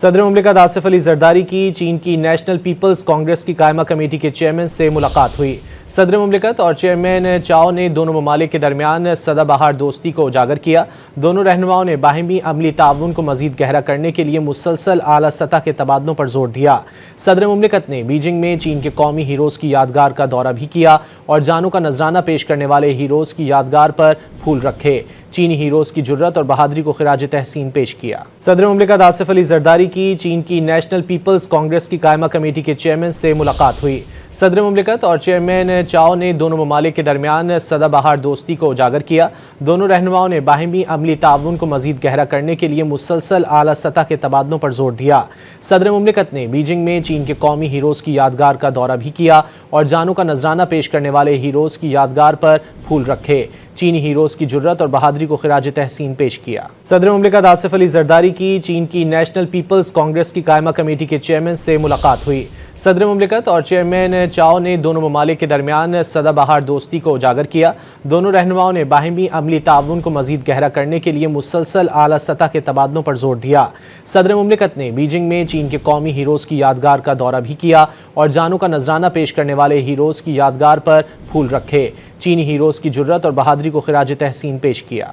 सदर मुमलिकत आसिफ अली जरदारी की चीन की नेशनल पीपल्स कांग्रेस की कायमा कमेटी के चेयरमैन से मुलाकात हुई। सदर मुमलिकत और चेयरमैन चाओ ने दोनों ममालिक के दरमियान सदाबहार दोस्ती को उजागर किया। दोनों रहनुमाओं ने बाहिमी अमली ताउन को मजीद गहरा करने के लिए मुसलसल आला सतह के तबादलों पर जोर दिया। सदर मुमलिकत ने बीजिंग में चीन के कौमी हीरोज़ की यादगार का दौरा भी किया और जानों का नजराना पेश करने वाले हीरोज़ की यादगार पर फूल रखे। चीनी हीरोज़ की जुर्रत और बहादुरी को खिराज तहसीन पेश किया। सदर मुमलिकत आसिफ अली जरदारी की चीन की नेशनल पीपल्स कांग्रेस की कायमा कमेटी के चेयरमैन से मुलाकात हुई। सदर मुमलिकत और चेयरमैन चाओ ने दोनों ममालिक के दरमियान सदाबहार दोस्ती को उजागर किया। दोनों रहनुमाओं ने बाहिमी अमली ताउन को मजीद गहरा करने के लिए मुसलसल आला सतह के तबादलों पर जोर दिया। सदर मुमलिकत ने बीजिंग में चीन के कौमी हीरोज़ की यादगार का दौरा भी किया और जानों का नजराना पेश करने वाले हीरोज़ की यादगार पर फूल रखे। चीनी हीरोज़ की जुर्रत और बहादुरी को खिराज तहसीन पेश किया। सदर मुमलिकत आसिफ अली जरदारी की चीन की नेशनल पीपल्स कांग्रेस की कायमा कमेटी के चेयरमैन से मुलाकात हुई। सदर मुमलिकत और चेयरमैन चाओ ने दोनों ममालिक के दरमियान सदाबहार दोस्ती को उजागर किया। दोनों रहनुमाओं ने बाहिमी अमली ताउन को मजीद गहरा करने के लिए मुसलसल आला सतह के तबादलों पर जोर दिया। सदर मुमलिकत ने बीजिंग में चीन के कौमी हीरोज़ की यादगार का दौरा भी किया और जानों का नजराना पेश करने वाले हीरोज़ की यादगार पर फूल रखे। चीनी हीरोज़ की जुर्रत और बहादुरी को खिराज तहसीन पेश किया।